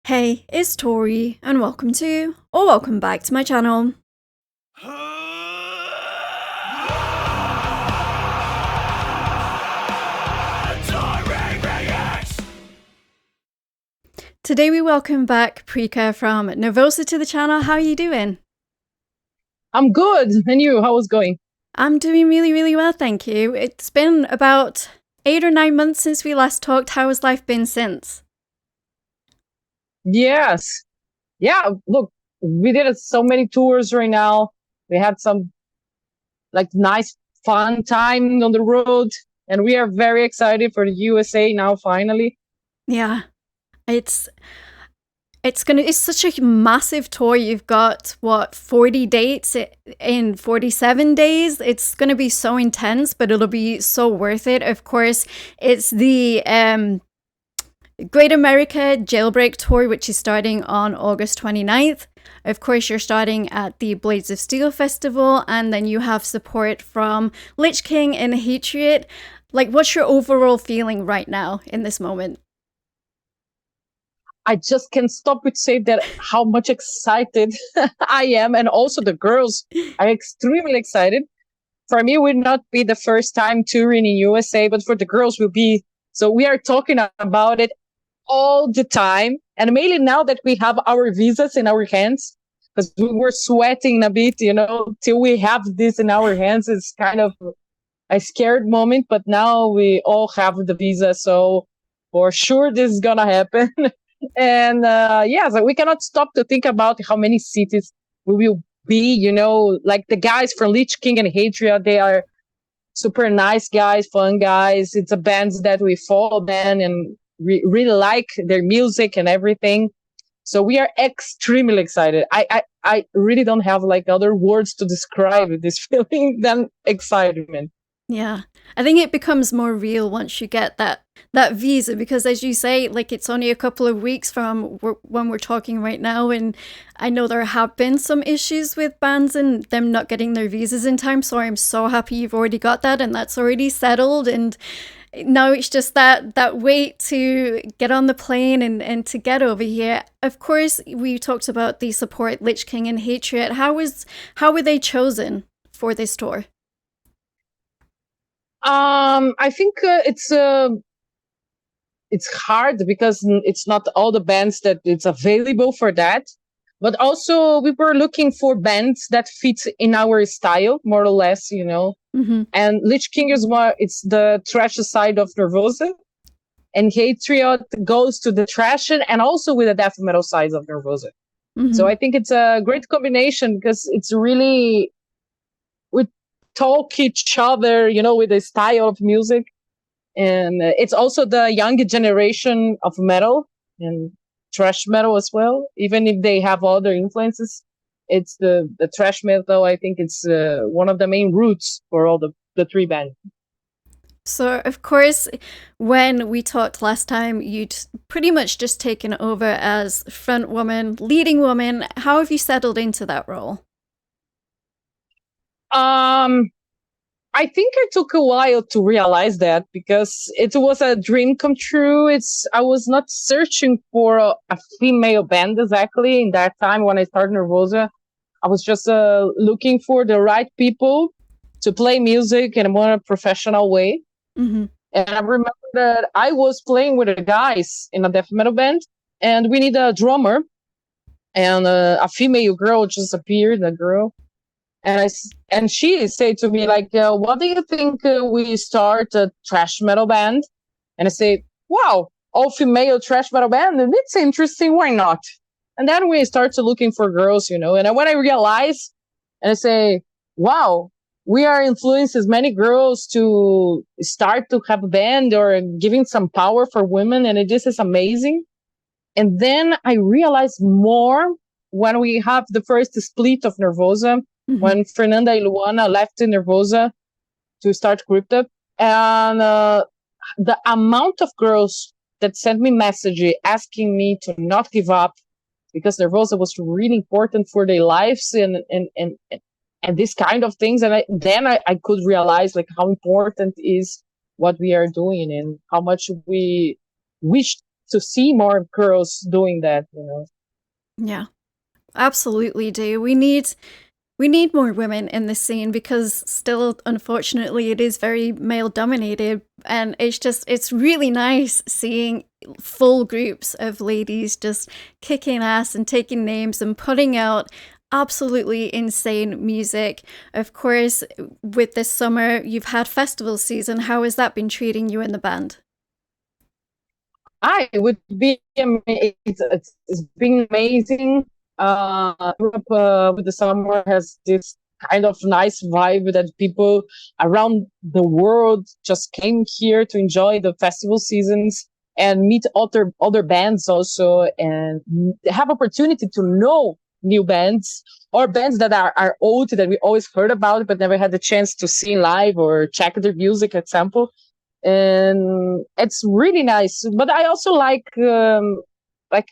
Hey, it's Tauri, and welcome to, or welcome back to my channel. Today we welcome back Prika from Nervosa to the channel. How are you doing? I'm good. And you, how was going? I'm doing really well, thank you. It's been about 8 or 9 months since we last talked. How has life been since? Yes. Yeah, look, we did so many tours right now. We had some nice fun time on the road, and we are very excited for the USA now finally. Yeah. It's such a massive tour. You've got, what, 40 dates in 47 days? It's going to be so intense, but it'll be so worth it. Of course, it's the Great American Jailbreak Tour, which is starting on August 29th. Of course, you're starting at the Blades of Steel Festival, and then you have support from Lich King Hatriot. What's your overall feeling right now in this moment? I just can't stop to say that how much excited I am, and also the girls are extremely excited. For me, it will not be the first time touring in USA, but for the girls will be. So we are talking about it all the time, and mainly now that we have our visas in our hands, because we were sweating a bit, till we have this in our hands. It's kind of a scared moment, but now we all have the visa, so for sure this is gonna happen. And so we cannot stop to think about how many cities we will be, like the guys from Lich King Hatriot, they are super nice guys, fun guys. It's a band that we follow them and really like their music and everything. So we are extremely excited. I really don't have other words to describe this feeling than excitement. Yeah, I think it becomes more real once you get that visa, because as you say, it's only a couple of weeks from when we're talking right now, and I know there have been some issues with bands and them not getting their visas in time, so I'm so happy you've already got that and that's already settled, and now it's just that wait to get on the plane and to get over here. Of course, we talked about the support Lich King Hatriot. How were they chosen for this tour? I think it's hard because it's not all the bands that it's available for that. But also we were looking for bands that fit in our style, more or less, Mm-hmm. And Lich King it's the thrash side of Nervosa, and Hatriot goes to the thrash and also with the death metal side of Nervosa. Mm-hmm. So I think it's a great combination because it's really, we talk each other, with the style of music. And it's also the young generation of metal and thrash metal as well. Even if they have other influences, it's the thrash metal. I think it's one of the main roots for all the three bands. So, of course, when we talked last time, you'd pretty much just taken over as front woman, leading woman. How have you settled into that role? I think it took a while to realize that because it was a dream come true. I was not searching for a female band exactly in that time when I started Nervosa. I was just looking for the right people to play music in a more professional way. Mm-hmm. And I remember that I was playing with the guys in a death metal band, and we need a drummer, and a female girl just appeared, a girl. And she said to me, what do you think we start a thrash metal band? And I say, wow, all female thrash metal band, and it's interesting, why not? And then we start to looking for girls, and when I realize, and I say, wow, we are influences many girls to start to have a band or giving some power for women, and this is amazing. And then I realized more when we have the first split of Nervosa. Mm-hmm. When Fernanda and Luana left Nervosa to start CLIFTON, and the amount of girls that sent me messages asking me to not give up because Nervosa was really important for their lives and this kind of things. And I could realize how important is what we are doing and how much we wish to see more girls doing that, you know. Yeah, absolutely do. We need more women in the scene because still, unfortunately, it is very male dominated. And it's really nice seeing full groups of ladies just kicking ass and taking names and putting out absolutely insane music. Of course, with this summer, you've had festival season. How has that been treating you in the band? It would be amazing. It's been amazing. Europe with the summer has this kind of nice vibe that people around the world just came here to enjoy the festival seasons and meet other bands also, and have opportunity to know new bands or bands that are old that we always heard about but never had the chance to see live or check their music, example. And it's really nice. But I also like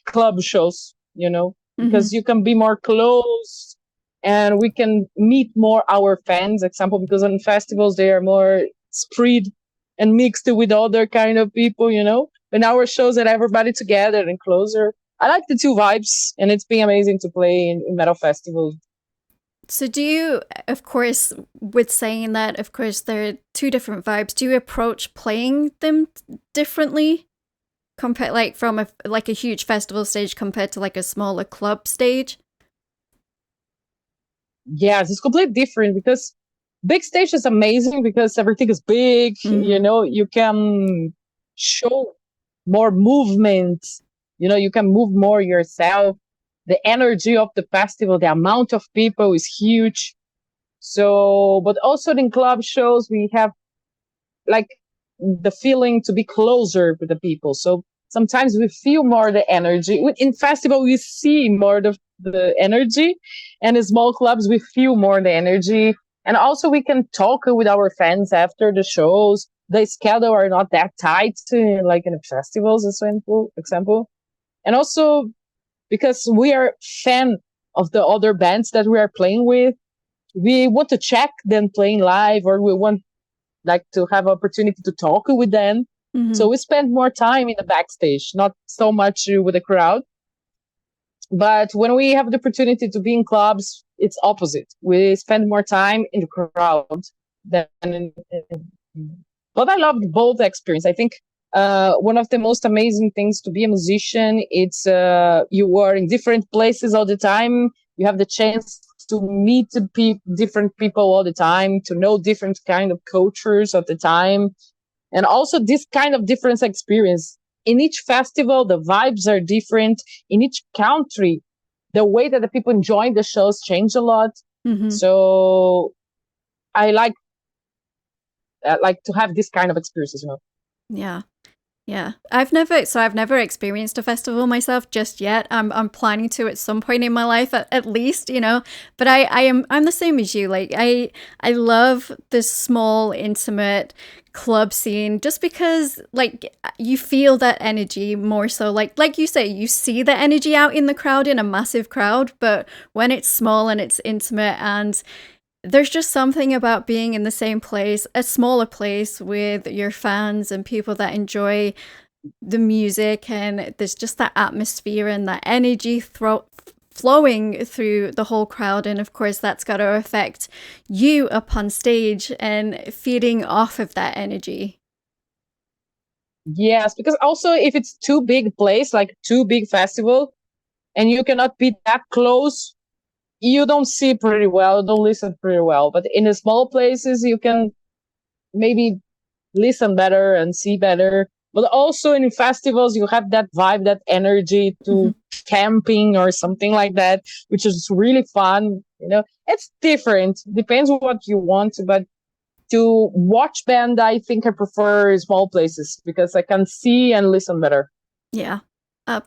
club shows, you know, because you can be more close and we can meet more our fans, example, because on festivals they are more spread and mixed with other kind of people, you know. And our shows are everybody together and closer. I like the two vibes, and it's been amazing to play in metal festivals. So do you, of course, with saying that, of course, there are two different vibes. Do you approach playing them differently, compared, like from a huge festival stage compared to like a smaller club stage? Yes, it's completely different because big stage is amazing because everything is big. You know, you can show more movement. You know, you can move more yourself. The energy of the festival, the amount of people is huge. So, but also in club shows, we have like the feeling to be closer with the people. So sometimes we feel more the energy. In festival, we see more the energy, and in small clubs, we feel more the energy. And also we can talk with our fans after the shows. The schedule are not that tight, like in the festivals, as an example. And also, because we are fan of the other bands that we are playing with, we want to check them playing live, or we want like to have opportunity to talk with them. So we spend more time in the backstage, not so much with the crowd. But when we have the opportunity to be in clubs, it's opposite. We spend more time in the crowd than but I loved both experience. I think one of the most amazing things to be a musician, it's you are in different places all the time. You have the chance to meet different people all the time, to know different kind of cultures of the time, and also this kind of different experience. In each festival, the vibes are different. In each country, the way that the people enjoy the shows change a lot. So I like to have this kind of experiences, you know. Yeah. I've never experienced a festival myself just yet. I'm planning to at some point in my life at least, you know. But I'm the same as you. Like I love this small, intimate club scene just because like you feel that energy more so, like you say, you see the energy out in the crowd in a massive crowd, but when it's small and it's intimate, and there's just something about being in the same place, a smaller place with your fans and people that enjoy the music, and there's just that atmosphere and that energy flowing through the whole crowd. And of course, that's got to affect you up on stage and feeding off of that energy. Yes, because also if it's too big place, like too big festival, and you cannot be that close, you don't see pretty well, don't listen pretty well. But in the small places, you can maybe listen better and see better. But also in festivals, you have that vibe, that energy to camping or something like that, which is really fun. You know, it's different. Depends on what you want. But to watch band, I think I prefer small places because I can see and listen better. Yeah.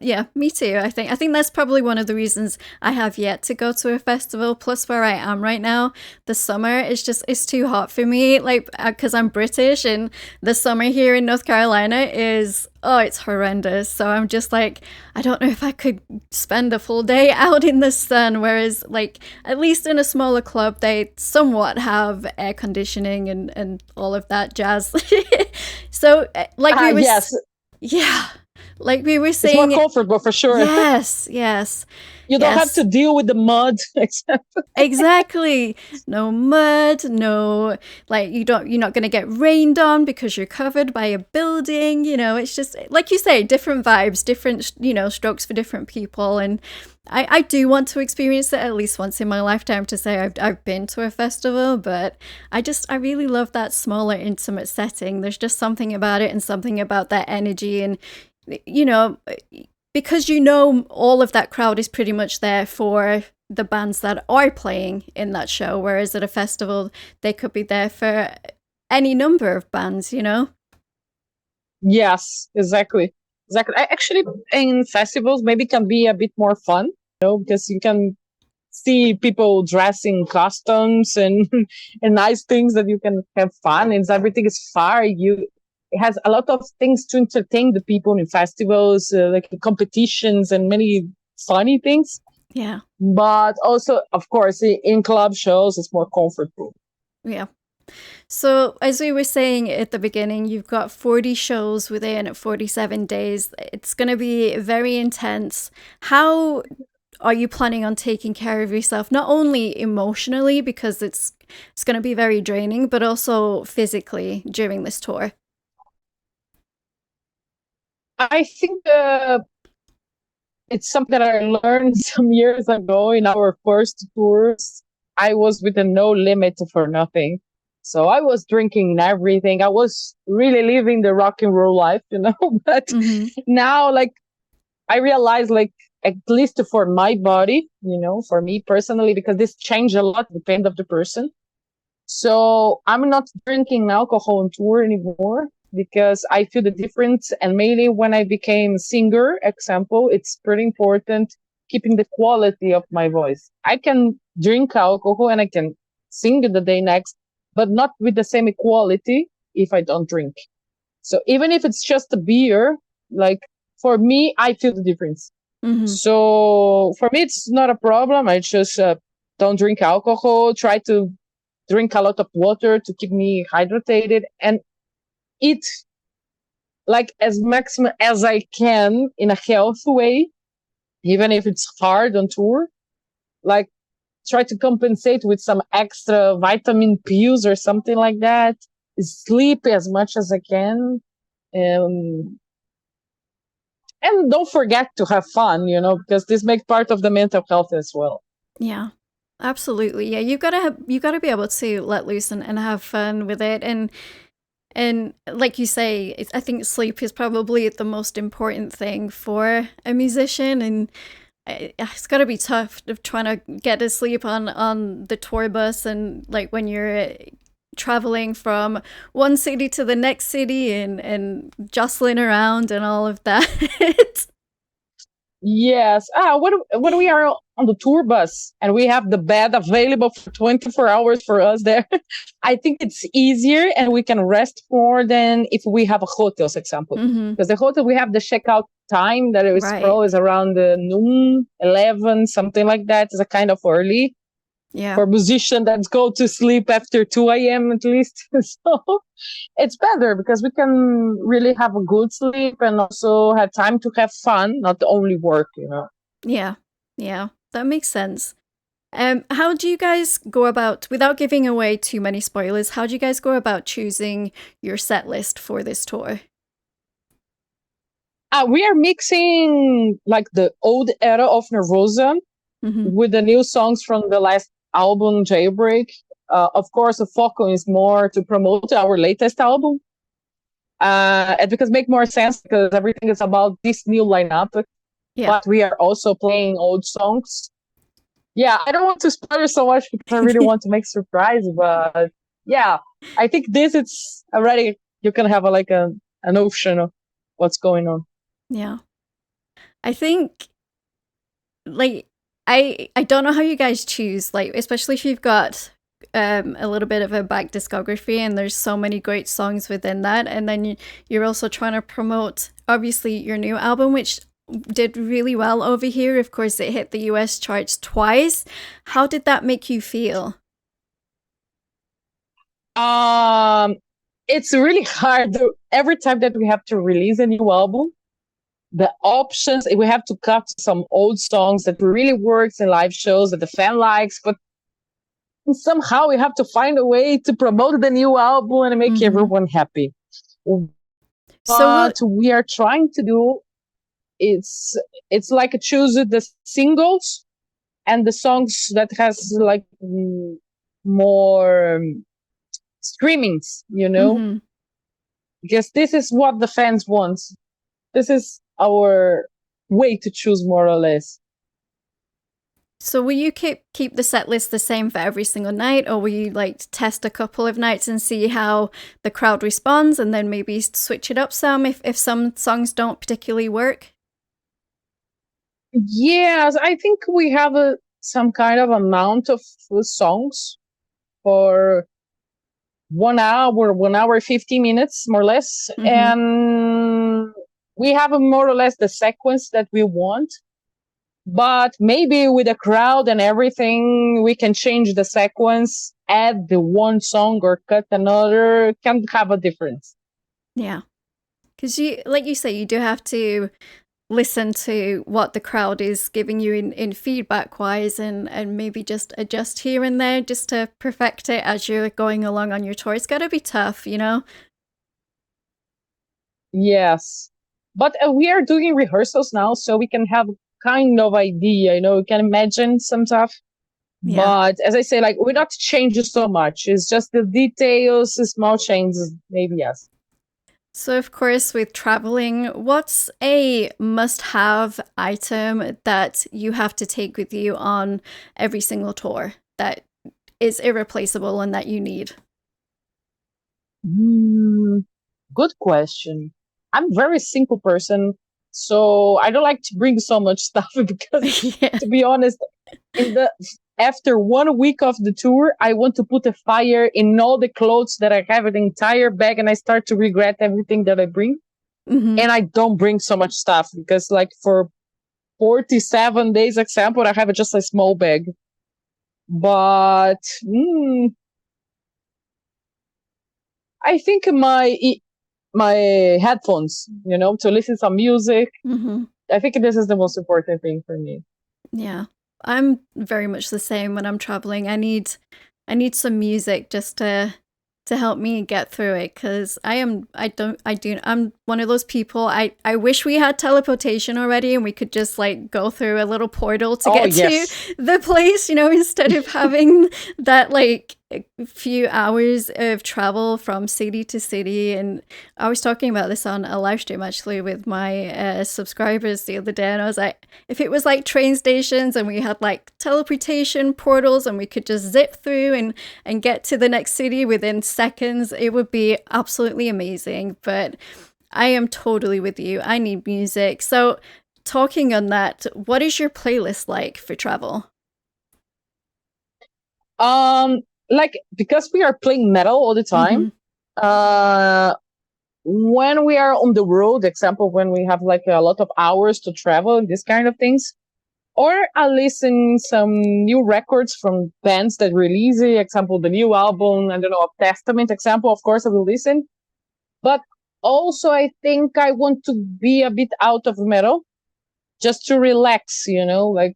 Yeah, me too. I think that's probably one of the reasons I have yet to go to a festival. Plus, where I am right now, the summer is it's too hot for me. Like, because I'm British, and the summer here in North Carolina it's horrendous. So I'm just like, I don't know if I could spend a full day out in the sun. Whereas, like, at least in a smaller club, they somewhat have air conditioning and all of that jazz. So, like you were, yes, yeah. Like we were It's more saying, comfortable for sure. yes. You don't have to deal with the mud. Exactly. No mud, no, like you're not going to get rained on because you're covered by a building, it's just like you say, different vibes, different, strokes for different people. And I do want to experience it at least once in my lifetime to say I've been to a festival, but I really love that smaller, intimate setting. There's just something about it and something about that energy. And, because all of that crowd is pretty much there for the bands that are playing in that show, whereas at a festival they could be there for any number of bands, Yes, exactly. Actually, in festivals maybe can be a bit more fun, because you can see people dressing costumes and and nice things that you can have fun, and everything is far. It has a lot of things to entertain the people in festivals, like competitions and many funny things. Yeah. But also, of course, in club shows, it's more comfortable. Yeah. So as we were saying at the beginning, you've got 40 shows within 47 days. It's going to be very intense. How are you planning on taking care of yourself, not only emotionally, because it's going to be very draining, but also physically during this tour? I think it's something that I learned some years ago in our first tours. I was with a no limit for nothing. So I was drinking everything. I was really living the rock and roll life, but now, like, I realize, like, at least for my body, for me personally, because this changed a lot, depending of the person. So I'm not drinking alcohol on tour anymore because I feel the difference. And mainly when I became a singer, example, it's pretty important keeping the quality of my voice. I can drink alcohol and I can sing the day next, but not with the same quality if I don't drink. So even if it's just a beer, like, for me, I feel the difference. So for me, it's not a problem. I just don't drink alcohol, try to drink a lot of water to keep me hydrated, and eat like as maximum as I can in a healthy way, even if it's hard on tour. Like, try to compensate with some extra vitamin pills or something like that. Sleep as much as I can. And don't forget to have fun, because this makes part of the mental health as well. Yeah, absolutely. Yeah, you gotta be able to let loose and have fun with it. And like you say, I think sleep is probably the most important thing for a musician. And it's got to be tough trying to get to sleep on the tour bus, and like when you're traveling from one city to the next city and jostling around and all of that. Yes. When we are on the tour bus and we have the bed available for 24 hours for us there, I think it's easier and we can rest more than if we have a hotel, for example. Because the hotel, we have the checkout time that is always around noon, 11, something like that. It's a kind of early. Yeah. For musicians that go to sleep after 2 a.m. at least. So it's better because we can really have a good sleep and also have time to have fun, not only work, Yeah, that makes sense. How do you guys go about, without giving away too many spoilers, how do you guys go about choosing your set list for this tour? We are mixing like the old era of Nervosa with the new songs from the last album, Jailbreak. Of course, the focus is more to promote our latest album. And because it makes more sense because everything is about this new lineup. Yeah. But we are also playing old songs. Yeah, I don't want to spoil so much because I really want to make surprise. But yeah, I think it's already, you can have an notion of what's going on. Yeah. I think, like, I don't know how you guys choose, like, especially if you've got a little bit of a back discography and there's so many great songs within that, and then you're also trying to promote, obviously, your new album, which did really well over here. Of course, it hit the US charts twice. How did that make you feel? It's really hard. Every time that we have to release a new album, the options. We have to cut some old songs that really works in live shows that the fan likes, but somehow we have to find a way to promote the new album and make everyone happy. What we are trying to do, it's like choose the singles and the songs that has like more streamings, because this is what the fans want. This is our way to choose, more or less. So will you keep the set list the same for every single night, or will you like test a couple of nights and see how the crowd responds and then maybe switch it up some if some songs don't particularly work? Yes, I think we have some kind of amount of songs for 1 hour, 50 minutes, more or less. And we have more or less the sequence that we want. But maybe with the crowd and everything, we can change the sequence, add the one song or cut another, can have a difference. Yeah. Because like you say, you do have to listen to what the crowd is giving you in feedback wise and maybe just adjust here and there just to perfect it as you're going along on your tour. It's got to be tough, Yes. But we are doing rehearsals now, so we can have kind of idea, we can imagine some stuff. Yeah. But as I say, like, we're not changing so much. It's just the details, the small changes, maybe, yes. So, of course, with traveling, what's a must-have item that you have to take with you on every single tour that is irreplaceable and that you need? Good question. I'm a very simple person, so I don't like to bring so much stuff because, to be honest, after 1 week of the tour, I want to put a fire in all the clothes that I have in the entire bag, and I start to regret everything that I bring. And I don't bring so much stuff because, like, for 47 days, example, I have just a small bag. But I think my headphones, to listen to some music. I think this is the most important thing for me. Yeah. I'm very much the same when I'm traveling. I need some music just to help me get through it, because I'm one of those people. I wish we had teleportation already and we could just like go through a little portal to get to the place, instead of having that like a few hours of travel from city to city. And I was talking about this on a live stream actually with my subscribers the other day, and I was like, if it was like train stations and we had like teleportation portals and we could just zip through and get to the next city within seconds, it would be absolutely amazing. But I am totally with you. I need music. So talking on that, what is your playlist like for travel? Like, because we are playing metal all the time, when we are on the road, example, when we have like a lot of hours to travel and this kind of things, or I listen some new records from bands that release, example, the new album, I don't know, of Testament, example, of course I will listen. But also I think I want to be a bit out of metal just to relax, like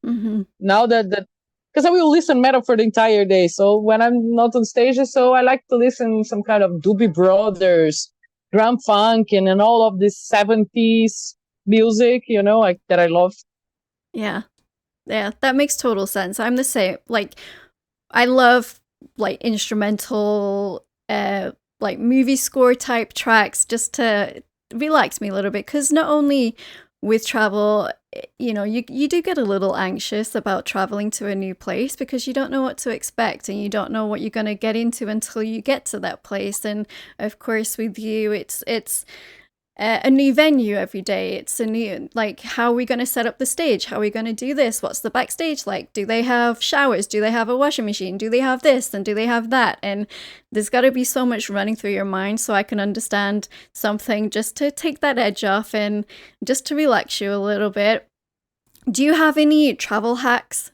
now that because I will listen metal for the entire day. So when I'm not on stage, so I like to listen some kind of Doobie Brothers, drum funk, and all of this 70s music, like that I love. Yeah, that makes total sense. I'm the same. Like, I love like instrumental, like movie score type tracks just to relax me a little bit. Because not only with travel, you do get a little anxious about traveling to a new place because you don't know what to expect and you don't know what you're going to get into until you get to that place. And of course, with you, it's a new venue every day. It's a new, like, how are we going to set up the stage? How are we going to do this? What's the backstage like? Do they have showers? Do they have a washing machine? Do they have this? And do they have that? And there's got to be so much running through your mind, so I can understand something just to take that edge off and just to relax you a little bit. Do you have any travel hacks?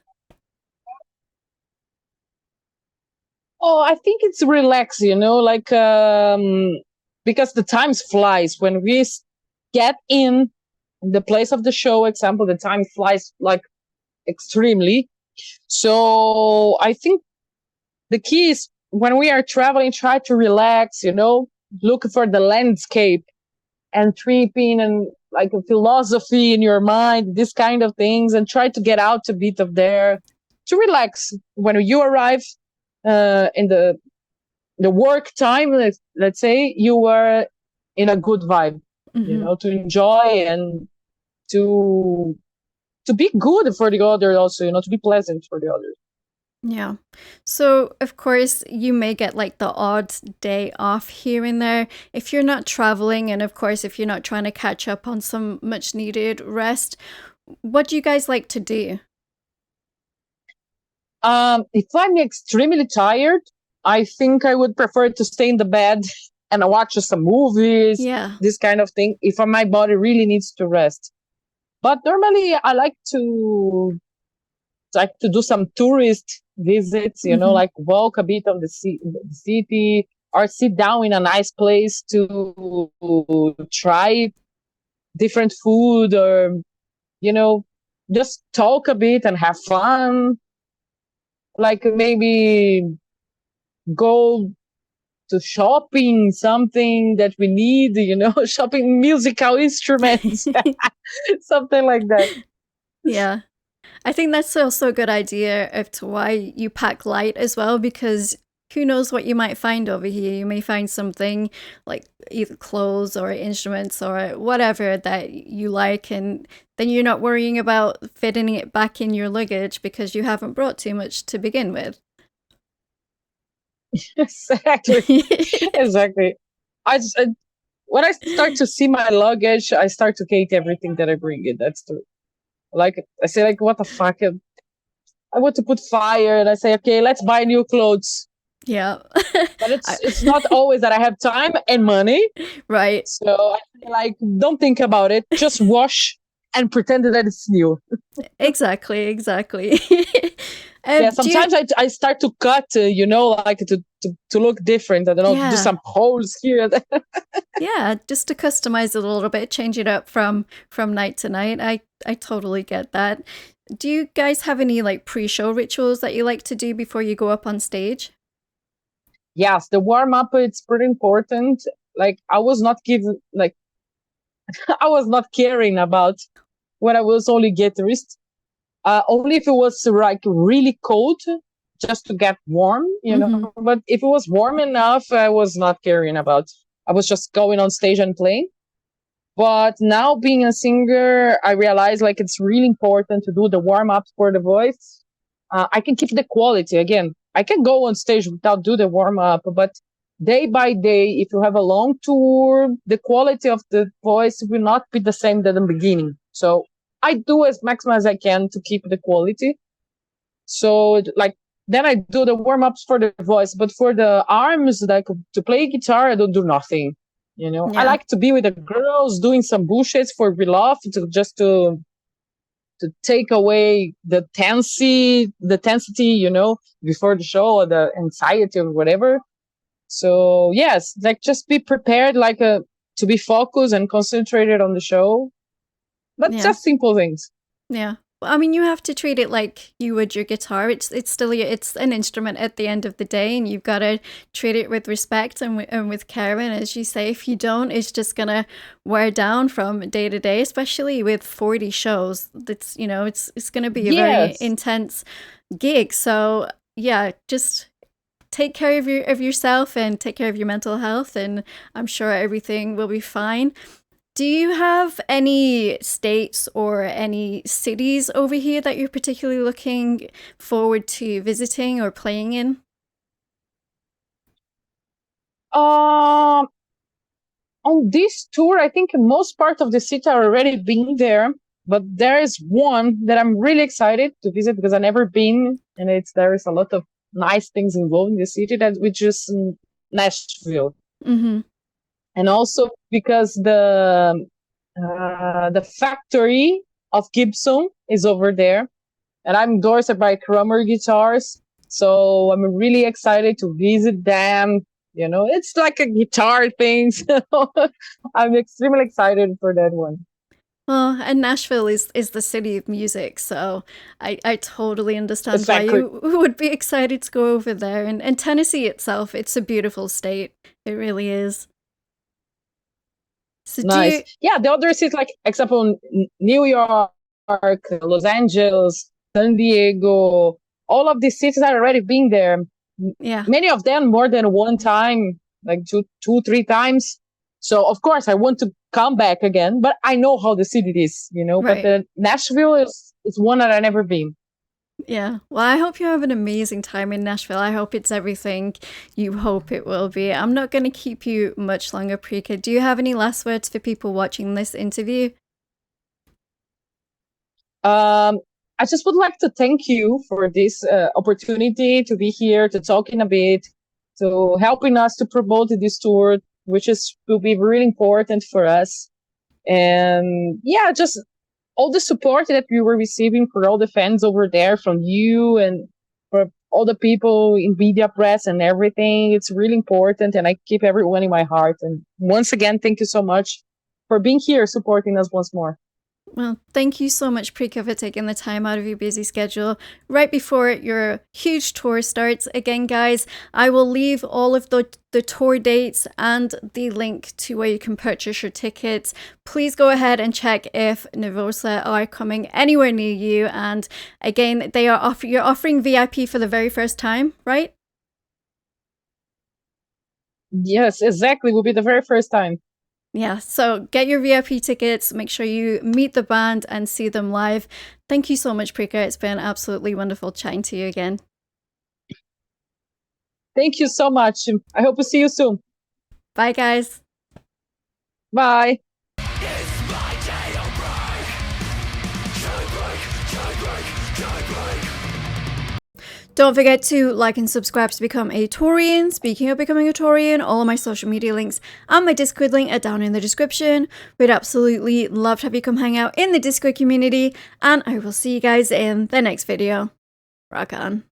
Oh, I think it's relax, like, because the time flies when we get in the place of the show, example, the time flies like extremely. So I think the key is when we are traveling, try to relax, look for the landscape and tripping and like a philosophy in your mind, this kind of things, and try to get out a bit of there to relax. When you arrive in the work time, let's say, you are in a good vibe, to enjoy and to be good for the other also, to be pleasant for the others. Yeah. So, of course, you may get like the odd day off here and there if you're not traveling. And of course, if you're not trying to catch up on some much needed rest. What do you guys like to do? If I'm extremely tired, I think I would prefer to stay in the bed and watch some movies, this kind of thing, if my body really needs to rest. But normally I like to do some tourist visits, like walk a bit of the city or sit down in a nice place to try different food or, just talk a bit and have fun. Like maybe go to shopping something that we need, shopping musical instruments, something like that. Yeah. I think that's also a good idea as to why you pack light as well, because who knows what you might find over here. You may find something like either clothes or instruments or whatever that you like, and then you're not worrying about fitting it back in your luggage because you haven't brought too much to begin with. Exactly. Exactly. When I start to see my luggage, I start to hate everything that I bring in. That's true. Like I say, like, what the fuck? I want to put fire, and I say, okay, let's buy new clothes. Yeah. But it's not always that I have time and money. Right. So I feel like, don't think about it. Just wash and pretend that it's new. Exactly. Yeah, sometimes I start to cut, like to look different. I don't know, do some holes here. Yeah, just to customize it a little bit, change it up from night to night. I totally get that. Do you guys have any like pre-show rituals that you like to do before you go up on stage? Yes, the warm-up, it's pretty important. Like I was not caring about when I was only guitarist. Only if it was like really cold, just to get warm, know. But if it was warm enough, I was not caring about. I was just going on stage and playing. But now being a singer, I realize like it's really important to do the warm-ups for the voice. I can keep the quality. Again, I can go on stage without do the warm-up, but day by day, if you have a long tour, the quality of the voice will not be the same at the beginning. So I do as maximum as I can to keep the quality. So like then I do the warm-ups for the voice, but for the arms, like to play guitar, I don't do nothing. Yeah. I like to be with the girls doing some bullshits for love, to take away the tensity, before the show, or the anxiety or whatever. So yes, like just be prepared, like to be focused and concentrated on the show. But just simple things. Yeah. I mean, you have to treat it like you would your guitar. It's still it's an instrument at the end of the day, and you've got to treat it with respect and with care. And as you say, if you don't, it's just gonna wear down from day to day. Especially with 40 shows, it's it's gonna be a very intense gig. So yeah, just take care of yourself and take care of your mental health, and I'm sure everything will be fine. Do you have any states or any cities over here that you're particularly looking forward to visiting or playing in? On this tour, I think most part of the city are already been there, but there is one that I'm really excited to visit because I've never been, and there is a lot of nice things involved in the city, which is Nashville. Mm-hmm. And also because the factory of Gibson is over there, and I'm endorsed by Kramer Guitars, so I'm really excited to visit them. It's like a guitar thing, so I'm extremely excited for that one. Well, and Nashville is the city of music, so I totally understand why Exactly. you would be excited to go over there. And Tennessee itself, it's a beautiful state. It really is. So do Nice. you, Yeah, the other cities, like example, New York, Los Angeles, San Diego, all of these cities I've already been there. yeah, Many of them more than one time, like two, 3 times. So of course I want to come back again, but I know how the city is, you know. But right. the Nashville is one that I never been. Yeah. Well, I hope you have an amazing time in Nashville. I hope it's everything you hope it will be. I'm not going to keep you much longer, Prika. Do you have any last words for people watching this interview? I just would like to thank you for this opportunity to be here, to talking a bit, to helping us to promote this tour, which will be really important for us. And yeah, just all the support that we were receiving for all the fans over there from you and for all the people in media press and everything. It's really important. And I keep everyone in my heart. And once again, thank you so much for being here, supporting us once more. Well, thank you so much, Prika, for taking the time out of your busy schedule right before your huge tour starts. Again, guys, I will leave all of the tour dates and the link to where you can purchase your tickets. Please go ahead and check if Nervosa are coming anywhere near you. And again, you're offering VIP for the very first time, right? Yes, exactly. Will be the very first time. Yeah, so get your VIP tickets, make sure you meet the band and see them live. Thank you so much, Prika. It's been absolutely wonderful chatting to you again. Thank you so much. I hope to see you soon. Bye, guys. Bye. Don't forget to like and subscribe to become a Taurian. Speaking of becoming a Taurian, all of my social media links and my Discord link are down in the description. We'd absolutely love to have you come hang out in the Discord community, and I will see you guys in the next video. Rock on.